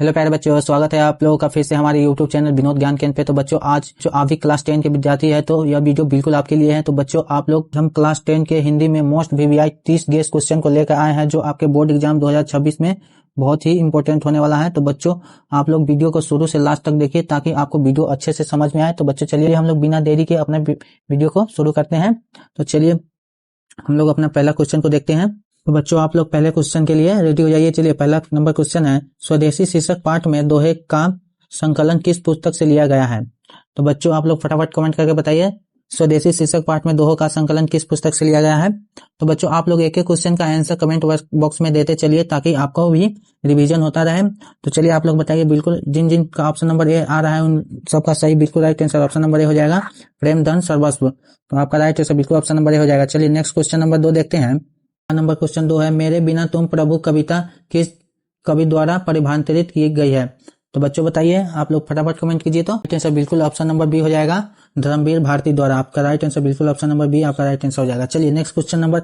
Hello प्यारे बच्चों, स्वागत है आप लोगों का फिर से हमारे यूट्यूब चैनल विनोद ज्ञान केंद्र पे। तो बच्चों, आज जो आप भी क्लास 10 के विद्यार्थी है तो यह वीडियो बिल्कुल आपके लिए है। तो बच्चों, आप लोग हम क्लास 10 के हिंदी में मोस्ट वीवीआई 30 गेस क्वेश्चन को लेकर आए हैं, जो आपके बोर्ड एग्जाम 2026 में बहुत ही इंपॉर्टेंट होने वाला है। तो बच्चों, आप लोग वीडियो को शुरू से लास्ट तक देखिए ताकि आपको वीडियो अच्छे से समझ में आए। तो बच्चों, चलिए हम लोग बिना देरी के अपने वीडियो को शुरू करते हैं। तो चलिए हम लोग अपना पहला क्वेश्चन को देखते हैं। तो बच्चों, आप लोग पहले क्वेश्चन के लिए रेडी हो जाइए। चलिए, पहला नंबर क्वेश्चन है, स्वदेशी शीर्षक पाठ में दोहे का संकलन किस पुस्तक से लिया गया है। तो बच्चों, आप लोग फटाफट कमेंट करके बताइए, स्वदेशी शीर्षक पाठ में दोहों का संकलन किस पुस्तक से लिया गया है। तो बच्चों, आप लोग एक एक क्वेश्चन का आंसर कमेंट बॉक्स में देते चलिए ताकि आपको भी रिवीजन होता रहे। तो चलिए आप लोग बताइए, बिल्कुल जिन जिन का ऑप्शन नंबर ए आ रहा है उन सबका सही बिल्कुल राइट आंसर ऑप्शन नंबर ए हो जाएगा, प्रेम धन सर्वस्व। तो आपका राइट आंसर बिल्कुल ऑप्शन नंबर ए हो जाएगा। चलिए नेक्स्ट क्वेश्चन नंबर 2 देखते हैं। नंबर क्वेश्चन 2 है, मेरे बिना तुम प्रभु कविता किस कवि द्वारा परिभाषित की गई है। तो बच्चों बताइए, आप लोग फटाफट कमेंट कीजिए। तो राइट आंसर बिल्कुल ऑप्शन नंबर बी हो जाएगा, धर्मवीर भारती द्वारा। आपका राइट आंसर बिल्कुल ऑप्शन नंबर बी आपका राइट आंसर हो जाएगा। चलिए नेक्स्ट क्वेश्चन नंबर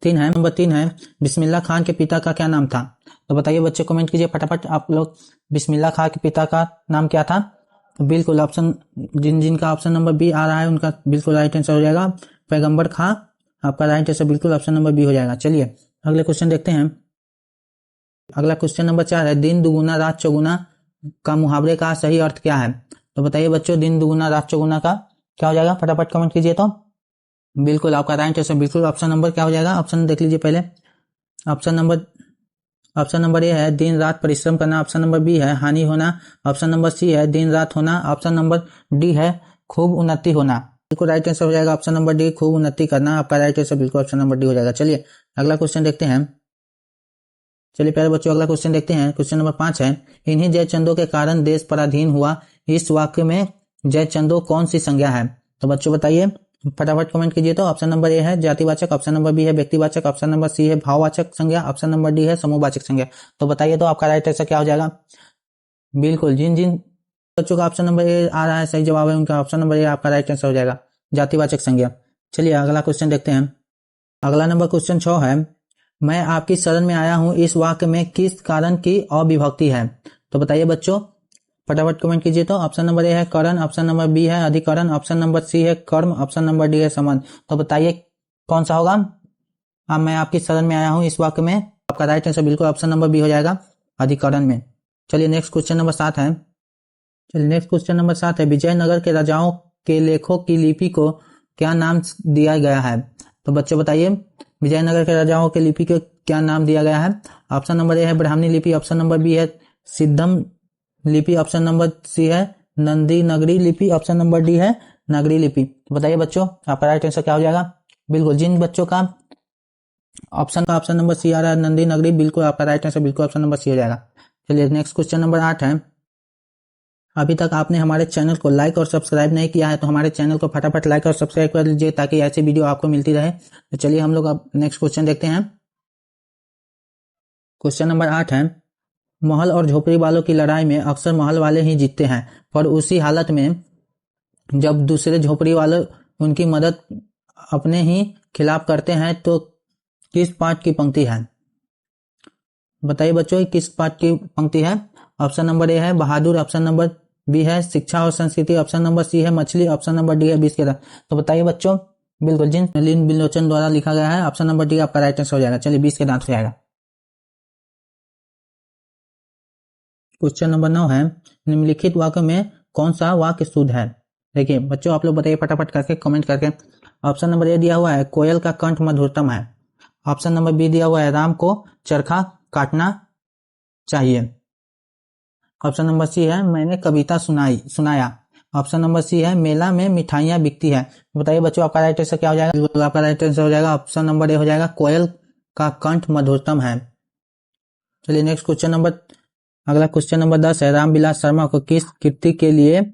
3 है, बिस्मिल्लाह खान के पिता का क्या नाम था। तो बताइए बच्चों, कमेंट कीजिए फटाफट आप लोग, बिस्मिल्लाह खान के पिता का नाम क्या था। तो बिल्कुल ऑप्शन जिनका ऑप्शन नंबर बी आ रहा है उनका बिल्कुल राइट आंसर हो जाएगा, पैगंबर खां। आपका राइट आंसर बिल्कुल ऑप्शन नंबर बी हो जाएगा। चलिए अगले क्वेश्चन देखते हैं। अगला क्वेश्चन नंबर 4 है, दिन दुगुना रात चौगुना का मुहावरे का सही अर्थ क्या है। तो बताइए बच्चों, दिन दुगुना रात चौगुना का क्या हो जाएगा, फटाफट कमेंट कीजिए। तो बिल्कुल आपका राइट आंसर बिल्कुल ऑप्शन नंबर क्या हो जाएगा, ऑप्शन देख लीजिए पहले। ऑप्शन नंबर ए है दिन रात परिश्रम करना, ऑप्शन नंबर बी है हानि होना, ऑप्शन नंबर सी है दिन रात होना, ऑप्शन नंबर डी है खूब उन्नति होना। बिल्कुल राइट आंसर हो जाएगा ऑप्शन नंबर डी, खूब उन्नति करना। आपका राइट आंसर बिल्कुल ऑप्शन नंबर डी हो जाएगा। चलिए अगला क्वेश्चन देखते हैं। चलिए प्यारे बच्चों, अगला क्वेश्चन देखते हैं। क्वेश्चन नंबर 5 है, इन्हीं जयचंदों के कारण देश पराधीन हुआ, इस वाक्य में जयचंदो कौन सी संज्ञा है। तो बच्चों बताइए फटाफट कमेंट कीजिए। तो ऑप्शन नंबर ए है जातिवाचक, ऑप्शन नंबर बी है व्यक्तिवाचक, ऑप्शन नंबर सी है भाववाचक संज्ञा, ऑप्शन नंबर डी है समूहवाचक संज्ञा। तो बताइए तो आपका राइट आंसर क्या हो जाएगा। बिल्कुल जिन जिन बच्चों का ऑप्शन नंबर ए आ रहा है सही जवाब है, उनका ऑप्शन नंबर ए आपका राइट आंसर हो जाएगा, जातिवाचक संज्ञा। चलिए अगला क्वेश्चन देखते हैं। अगला नंबर क्वेश्चन 6 है, मैं आपकी शरण में आया हूं, इस वाक्य में किस कारण की अविभक्ति है। तो बताइए बच्चों फटाफट कमेंट कीजिए। तो ऑप्शन नंबर ए है करण, ऑप्शन नंबर बी है अधिकरण, ऑप्शन नंबर सी है कर्म, ऑप्शन नंबर डी है संबंध। तो बताइए कौन सा होगा। अब मैं आपकी शरण में आया हूं, इस वाक्य में आपका राइट आंसर बिल्कुल ऑप्शन नंबर बी हो जाएगा, अधिकरण में। चलिए नेक्स्ट क्वेश्चन नंबर 7 है। विजयनगर के राजाओं के लेखों की लिपि को क्या नाम दिया गया है। तो बच्चों बताइए, विजयनगर के राजाओं के लिपि को क्या नाम दिया गया है। ऑप्शन नंबर ए है ब्राह्मणी लिपि, ऑप्शन नंबर बी है सिद्धम लिपि, ऑप्शन नंबर सी है नंदी नगरी लिपि, ऑप्शन नंबर डी है नगरी लिपि। तो बताइए बच्चों आपका राइट आंसर क्या हो जाएगा। बिल्कुल जिन बच्चों का ऑप्शन नंबर सी आ रहा है नंदी नगरी, बिल्कुल आपका राइट आंसर बिल्कुल ऑप्शन नंबर सी हो जाएगा। चलिए नेक्स्ट क्वेश्चन नंबर 8 है, अभी तक आपने हमारे चैनल को लाइक और सब्सक्राइब नहीं किया है तो हमारे चैनल को फटाफट लाइक और सब्सक्राइब कर लीजिए ताकि ऐसी वीडियो आपको मिलती रहे। तो चलिए हम लोग अब नेक्स्ट क्वेश्चन देखते हैं। क्वेश्चन नंबर 8 है, महल और झोपड़ी वालों की लड़ाई में अक्सर महल वाले ही जीतते हैं, पर उसी हालत में जब दूसरे झोपड़ी वाले उनकी मदद अपने ही खिलाफ करते हैं तो किस पाठ की पंक्ति है। बताइए बच्चों किस पाठ की पंक्ति है। ऑप्शन नंबर ए है बहादुर, ऑप्शन नंबर बी है शिक्षा और संस्कृति, ऑप्शन नंबर सी है मछली, ऑप्शन नंबर डी है 20 के दांत। तो बताइए बच्चों, बिल्कुल जिन लीन बिलोचन द्वारा लिखा गया है, ऑप्शन नंबर डी आपका राइट आंसर हो जाएगा। चलिए 20 के दांत हो जाएगा। क्वेश्चन नंबर 9 है, निम्नलिखित वाक्य में कौन सा वाक्य शुद्ध है। देखिए बच्चों आप लोग बताइए फटाफट करके कमेंट करके। ऑप्शन नंबर ए दिया हुआ है कोयल का कंठ मधुरतम है, ऑप्शन नंबर बी दिया हुआ है राम को चरखा काटना चाहिए, ऑप्शन नंबर सी है मैंने कविता सुनाया, ऑप्शन नंबर सी है मेला में मिठाइयाँ बिकती है। बताइए बच्चों आपका राइट आंसर क्या हो जाएगा। आपका राइट आंसर हो जाएगा ऑप्शन नंबर ए हो जाएगा, कोयल का कंठ मधुरतम है। चलिए नेक्स्ट क्वेश्चन नंबर, अगला क्वेश्चन नंबर 10 है, रामविलास शर्मा को किस कृति के लिए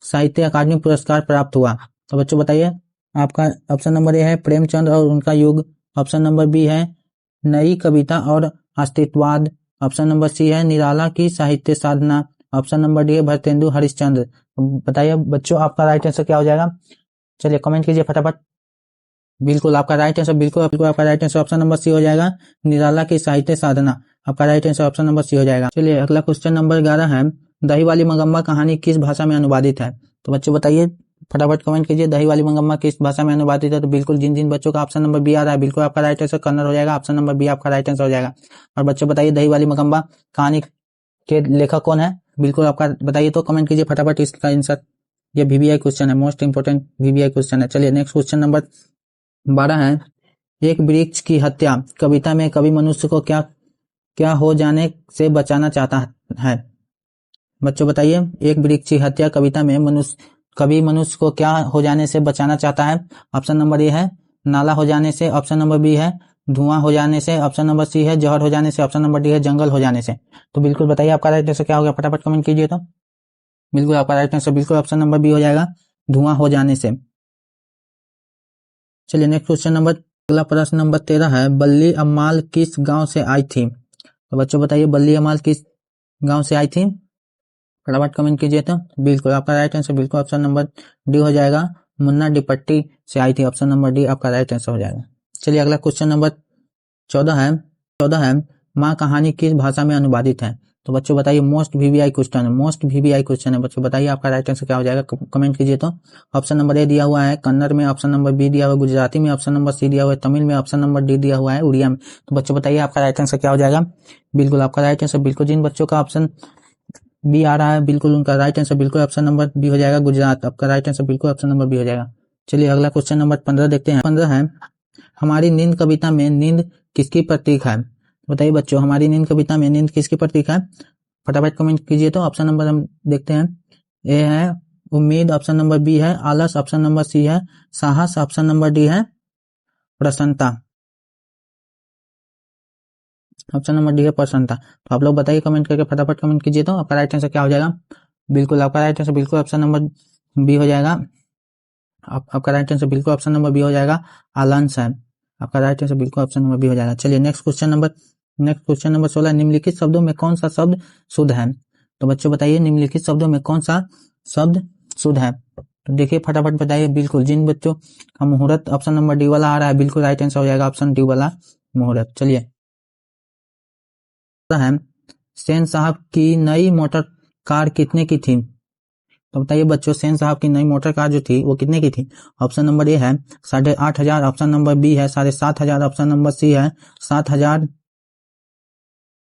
साहित्य अकादमी पुरस्कार प्राप्त हुआ। तो बच्चों बताइए, आपका ऑप्शन नंबर ए है प्रेमचंद और उनका युग, ऑप्शन नंबर बी है नई कविता और अस्तित्ववाद, ऑप्शन नंबर सी है निराला की साहित्य साधना, ऑप्शन नंबर डी है भरतेंदु हरिश्चंद्र। बताइए बच्चों आपका राइट आंसर क्या हो जाएगा। चलिए कमेंट कीजिए फटाफट। बिल्कुल आपका राइट आंसर बिल्कुल आपका right answer option number C हो जाएगा, निराला की साहित्य साधना। आपका right answer option number C हो जाएगा। चलिए अगला क्वेश्चन नंबर 11 है, दही वाली मगम्मा कहानी किस भाषा में अनुवादित है? तो बच्चों बताइए, फटाफट कमेंट कीजिए, दही वाली मगम्मा किस भाषा में अनुवादित है? तो बिल्कुल जिन जिन बच्चों का ऑप्शन नंबर बी आ रहा है, बिल्कुल आपका राइट आंसर कन्नड़ हो जाएगा। ऑप्शन नंबर बी आपका राइट आंसर हो जाएगा। और बच्चों बताइए, दही वाली मगम्मा कहानी के लेखक कौन है? बिल्कुल आपका बताइए, तो कमेंट कीजिए फटाफट इसका आंसर। ये वीवीआई क्वेश्चन है, मोस्ट इंपोर्टेंट वीवीआई क्वेश्चन है। चलिए नेक्स्ट क्वेश्चन नंबर 12 है, एक वृक्ष की हत्या कविता में कवि मनुष्य को क्या क्या हो जाने से बचाना चाहता है? बच्चों बताइए, एक वृक्ष की हत्या कविता में कवि मनुष्य को क्या हो जाने से बचाना चाहता है? ऑप्शन नंबर ए है नाला हो जाने से, ऑप्शन नंबर बी है धुआं हो जाने से, ऑप्शन नंबर सी है जहर हो जाने से, ऑप्शन नंबर डी है जंगल हो जाने से। तो बिल्कुल बताइए आपका राइट आंसर क्या होगा, फटाफट कमेंट कीजिए। तो बिल्कुल आपका राइट आंसर बिल्कुल ऑप्शन नंबर बी हो जाएगा, धुआं हो जाने से। चलिए नेक्स्ट क्वेश्चन नंबर, अगला प्रश्न नंबर 13 है, बल्ली अम्माल किस गांव से आई थी? तो बच्चों बताइए, बल्ली अम्माल किस गांव से आई थी? फटाफट कमेंट कीजिए। तो बिल्कुल आपका राइट आंसर बिल्कुल ऑप्शन नंबर डी हो जाएगा, मुन्ना डिपट्टी से आई थी। ऑप्शन नंबर डी आपका राइट आंसर हो जाएगा। चलिए अगला क्वेश्चन नंबर 14 है, माँ कहानी किस भाषा में अनुवादित है? तो बच्चों बताइए, मोस्ट वीवीआई क्वेश्चन है। बच्चों बताइए आपका राइट आंसर क्या हो जाएगा, कमेंट कीजिए। तो ऑप्शन नंबर ए दिया हुआ है कन्नड़ में, ऑप्शन नंबर बी दिया हुआ है गुजराती में, ऑप्शन नंबर सी दिया हुआ है तमिल में, ऑप्शन नंबर डी दिया हुआ है उड़िया में। तो बच्चों बताइए आपका राइट आंसर क्या हो जाएगा। बिल्कुल आपका राइट आंसर बिल्कुल जिन बच्चों का ऑप्शन बी आ रहा है, बिल्कुल उनका राइट आंसर बिल्कुल ऑप्शन नंबर बी हो जाएगा, गुजरात। आपका राइट आंसर बिल्कुल ऑप्शन नंबर बी हो जाएगा। चलिए अगला क्वेश्चन नंबर 15 देखते हैं। 15 है, हमारी नींद कविता में नींद किसकी प्रतीक है? बताइए बच्चों, हमारी नींद कविता में नींद किसकी प्रतीक है? फटाफट कमेंट कीजिए। तो ऑप्शन नंबर हम देखते हैं, ए है उम्मीद, ऑप्शन नंबर बी है आलस, ऑप्शन नंबर सी है साहस, ऑप्शन नंबर डी है प्रसन्नता। ऑप्शन नंबर डी है प्रसन्नता। तो आप लोग बताइए कमेंट करके, फटाफट कमेंट कीजिए। तो आपका राइट आंसर क्या हो जाएगा? बिल्कुल आपका राइट आंसर बिल्कुल ऑप्शन नंबर बी हो जाएगा। आपका राइट आंसर बिल्कुल ऑप्शन नंबर बी हो जाएगा, आलस है। आपका राइट आंसर बिल्कुल ऑप्शन नंबर बी हो जाएगा। चलिए नेक्स्ट क्वेश्चन नंबर 16, निम्नलिखित शब्दों में कौन सा शब्द शुद्ध है? तो बच्चों बताइए, निम्नलिखित शब्दों में कौन सा शब्द शुद्ध है? तो देखिए फटाफट बताइए, बिल्कुल जिन बच्चों का मुहूर्त ऑप्शन नंबर डी वाला आ रहा है, बिल्कुल राइट आंसर हो जाएगा ऑप्शन डी वाला मुहूर्त। चलिए है, सेन साहब की नई मोटर कार कितने की थी? तो बताइए बच्चों, सेन साहब की नई मोटर कार जो थी वो कितने की थी? ऑप्शन नंबर ए है 8,500, ऑप्शन नंबर बी है 7,500, ऑप्शन नंबर सी है 7,000,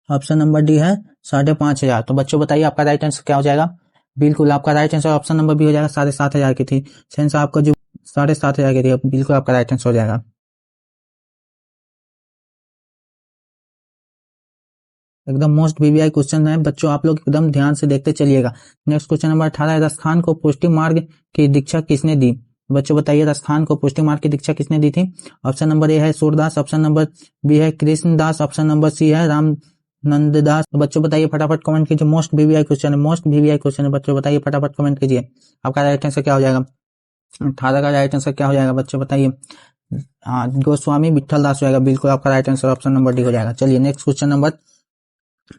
ऑप्शन नंबर डी है 5,500। तो बच्चों बताइए आपका राइट आंसर क्या हो जाएगा? बिल्कुल आपका right answer option number B हो जाएगा, 7,500 की थी। सेन साहब का जो 7,500 की थी, बिल्कुल आपका राइट आंसर हो जाएगा। एकदम मोस्ट वीवीआई क्वेश्चन है बच्चों, आप लोग एकदम ध्यान से देखते चलिएगा। नेक्स्ट क्वेश्चन नंबर 18 है, राजस्थान को पुष्टि मार्ग की दीक्षा किसने दी? बच्चों बताइए, राजस्थान को पुष्टि मार्ग की दीक्षा किसने दी थी? ऑप्शन नंबर ए है सूरदास, ऑप्शन नंबर बी है कृष्णदास, ऑप्शन नंबर सी है राम नंददास। तो बच्चों बताइए फटाफट कमेंट कीजिए, मोस्ट वीवीआई क्वेश्चन है बच्चों बताइए फटाफट कमेंट कीजिए, आपका राइट आंसर क्या हो जाएगा? 18 का राइट आंसर क्या हो जाएगा बच्चों बताइए? हाँ, गोस्वामी विठल दास हो जाएगा, बिल्कुल आपका right answer option number D हो जाएगा। चलिए नेक्स्ट क्वेश्चन नंबर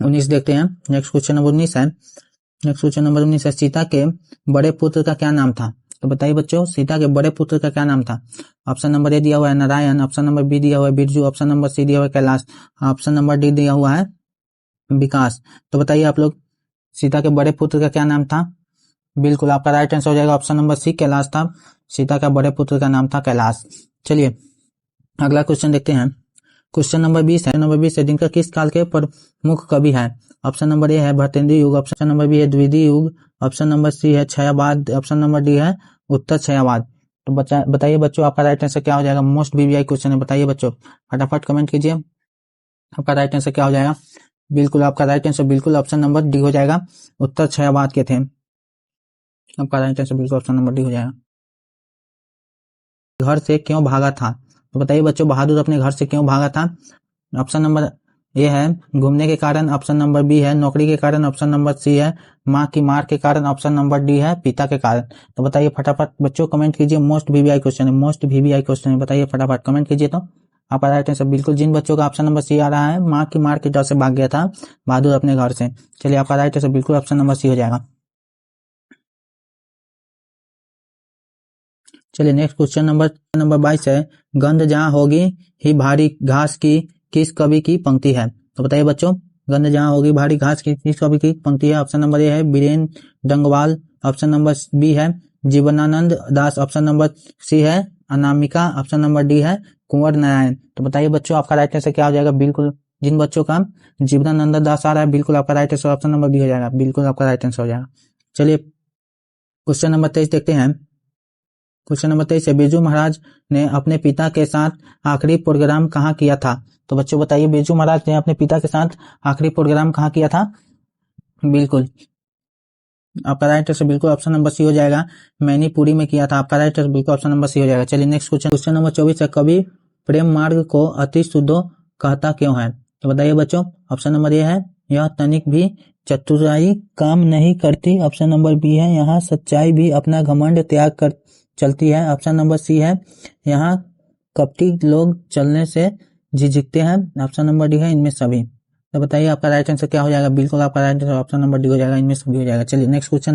19 देखते हैं। नेक्स्ट क्वेश्चन नंबर 19 है, सीता के बड़े पुत्र का क्या नाम था? तो बताइए बच्चों, सीता के बड़े पुत्र का क्या नाम था? ऑप्शन नंबर ए दिया हुआ है नारायण, ऑप्शन नंबर बी दिया हुआ है बिरजू, ऑप्शन नंबर सी दिया हुआ है कैलाश, ऑप्शन नंबर डी दिया हुआ है विकास। तो बताइए आप लोग, सीता के बड़े पुत्र का क्या नाम था? बिल्कुल आपका राइट आंसर हो जाएगा ऑप्शन नंबर सी कैलाश था। सीता का बड़े पुत्र का नाम था कैलाश। चलिए अगला क्वेश्चन देखते हैं। क्वेश्चन नंबर 20 है, जिनका किस काल के प्रमुख कवि है? ऑप्शन नंबर ए है भरतेंद्र युग, ऑप्शन नंबर बी है द्वितीय युग, ऑप्शन नंबर सी है छयावाद, ऑप्शन नंबर डी है उत्तर छयावाद। तो बताइए बच्चों, आपका राइट आंसर क्या हो जाएगा? मोस्ट वीवीआई क्वेश्चन है, बताइए बच्चों फटाफट कमेंट कीजिए, आपका राइट आंसर क्या हो जाएगा? बिल्कुल आपका राइट आंसर बिल्कुल ऑप्शन नंबर डी हो जाएगा, उत्तर छयावाद के थे। आपका राइट आंसर बिल्कुल ऑप्शन नंबर डी हो जाएगा। घर से क्यों भागा था? तो बताइए बच्चों, बहादुर अपने घर से क्यों भागा था? ऑप्शन नंबर ए है घूमने के कारण, ऑप्शन नंबर बी है नौकरी के कारण, ऑप्शन नंबर सी है माँ की मार के कारण, ऑप्शन नंबर डी है पिता के कारण। तो बताइए फटाफट बच्चों कमेंट कीजिए, मोस्ट वीवीआई क्वेश्चन है, बताइए फटाफट कमेंट कीजिए। तो आपका राइट आंसर बिल्कुल जिन बच्चों का ऑप्शन नंबर सी आ रहा है, माँ की मार के डर से भाग गया था बहादुर अपने घर से। चलिए आपका राइट आंसर बिल्कुल ऑप्शन नंबर सी हो जाएगा। चलिए नेक्स्ट क्वेश्चन नंबर 22 है, गंध जहाँ होगी ही भारी घास की किस कवि की पंक्ति है? तो बताइए बच्चों, गंध जहाँ होगी भारी घास की कवि की पंक्ति है? ऑप्शन नंबर ए है Biren Dangwal, option number B है Jibanananda Das, option number C है अनामिका, ऑप्शन नंबर डी है कुंवर नारायण। तो बताइए बच्चों, आपका राइट आंसर क्या हो जाएगा? बिल्कुल जिन बच्चों का जीवनानंद दास आ रहा है, बिल्कुल आपका right answer option number B हो जाएगा, बिल्कुल आपका राइट आंसर हो जाएगा। चलिए क्वेश्चन नंबर 23 देखते हैं। क्वेश्चन नंबर 23 है, बिरजू महाराज ने अपने पिता के साथ आखिरी प्रोग्राम कहाँ किया था? तो बच्चों बताइए, बिरजू महाराज ने अपने पिता के साथ आखिरी प्रोग्राम कहाँ किया था? बिल्कुल आपका राइट आंसर बिल्कुल ऑप्शन नंबर सी हो जाएगा, मैनीपुरी में किया था। आपका राइट आंसर बिल्कुल ऑप्शन नंबर सी हो जाएगा। चलिए नेक्स्ट क्वेश्चन, क्वेश्चन नंबर 24 है, कवि प्रेम मार्ग को अति शुद्धो कहता क्यों है? तो बताइए बच्चों, ऑप्शन नंबर ए है यह तनिक भी चतुराई काम नहीं करती, ऑप्शन नंबर बी है यहाँ सच्चाई भी अपना घमंड त्याग कर चलती है, ऑप्शन नंबर सी है यहाँ कपटी लोग चलने से झिझकते हैं, ऑप्शन नंबर डी है इनमें सभी। तो बताइए आपका राइट आंसर क्या हो जाएगा? बिल्कुल आपका right answer option number D हो जाएगा, इनमें सभी हो जाएगा। चलिए नेक्स्ट क्वेश्चन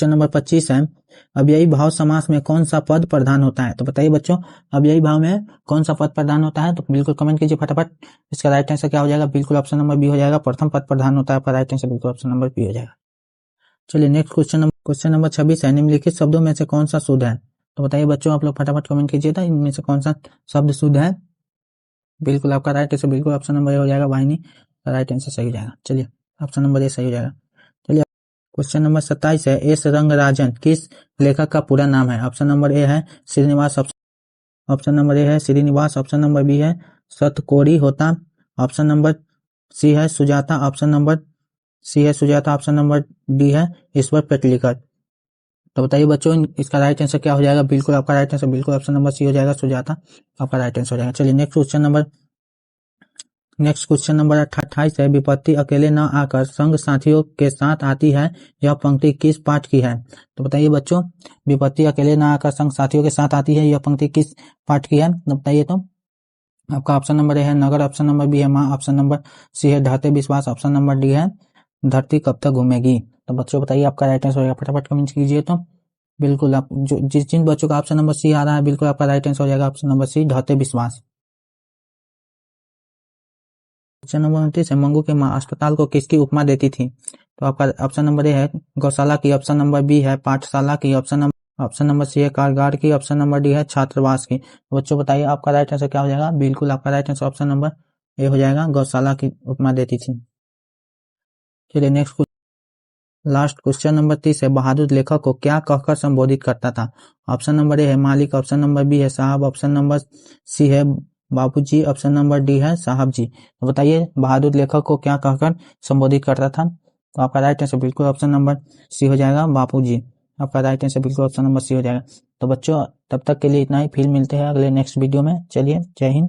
नंबर 25 है, अव्ययी भाव समास में कौन सा पद प्रधान होता है? तो बताइए बच्चों, अव्ययी भाव में कौन सा पद प्रधान होता है? तो बिल्कुल कमेंट कीजिए फटाफट। इसका राइट आंसर क्या हो जाएगा? बिल्कुल ऑप्शन नंबर बी हो जाएगा, प्रथम पद प्रधान होता है। आपका राइट आंसर बिल्कुल ऑप्शन नंबर बी हो जाएगा। चलिए नेक्स्ट क्वेश्चन नंबर 26 है, निम्नलिखित शब्दों में से कौन सा शुद्ध है? तो बताइए बच्चों, आप लोग फटाफट कमेंट कीजिए था, इनमें से कौन सा शब्द शुद्ध है? बिल्कुल आपका राइट आंसर बिल्कुल ऑप्शन नंबर ए हो जाएगा, वाहिनी का राइट आंसर सही हो जाएगा। चलिए ऑप्शन नंबर ए सही हो जाएगा। चलिए क्वेश्चन नंबर 27 है, एस रंगराजन किस लेखक का पूरा नाम है? ऑप्शन नंबर ए है श्रीनिवास, ऑप्शन नंबर ए है श्रीनिवास, ऑप्शन नंबर बी है सतकोरी होता, ऑप्शन नंबर सी है सुजाता, ऑप्शन नंबर डी है ईश्वर पेटलिकर। तो बताइए बच्चों, इसका राइट आंसर क्या हो जाएगा? बिल्कुल आपका राइट आंसर बिल्कुल ऑप्शन नंबर सी हो जाएगा, सुजाता आपका राइट आंसर हो जाएगा। चलिए नेक्स्ट क्वेश्चन नंबर 28 है, विपत्ति अकेले न आकर संग साथियों के साथ आती है, यह पंक्ति किस पाठ की है? तो बताइए बच्चों, विपत्ति अकेले न आकर संग साथियों के साथ आती है, यह पंक्ति किस पाठ की है? तो बताइए। तो आपका ऑप्शन नंबर ए है नगर, ऑप्शन नंबर बी है माँ, ऑप्शन नंबर सी है ढाते विश्वास, ऑप्शन नंबर डी है धरती कब तक घूमेगी। तो बच्चों बताइए आपका राइट आंसर होगा, फटाफट कमेंट कीजिए। तो बिल्कुल आप जिन बच्चों का ऑप्शन नंबर सी आ रहा है, बिल्कुल आपका राइट आंसर हो जाएगा ऑप्शन नंबर सी ढाते विश्वास। क्वेश्चन नंबर 29 है, मंगू की माँ अस्पताल को किसकी उपमा देती थी? तो आपका ऑप्शन नंबर ए है गौशाला की, ऑप्शन नंबर बी है पाठशाला की, ऑप्शन नंबर सी है कारगार की, ऑप्शन नंबर डी है छात्रावास की। तो बच्चों बताइए आपका राइट आंसर क्या हो जाएगा? बिल्कुल आपका राइट आंसर ऑप्शन नंबर ए हो जाएगा, गौशाला की उपमा देती थी। चलिए नेक्स्ट लास्ट क्वेश्चन नंबर 30 है, बहादुर लेखक को क्या कहकर संबोधित करता था? ऑप्शन नंबर ए है मालिक, ऑप्शन नंबर बी है साहब, ऑप्शन नंबर सी है बाबूजी, ऑप्शन नंबर डी है साहब जी। तो बताइए बहादुर लेखक को क्या कहकर संबोधित करता था? तो आपका राइट आंसर बिल्कुल ऑप्शन नंबर सी हो जाएगा, बापूजी। आपका राइट आंसर बिल्कुल ऑप्शन नंबर सी हो जाएगा। तो बच्चों तब तक के लिए इतना ही, फिर मिलते हैं अगले नेक्स्ट वीडियो में। चलिए जय हिंद।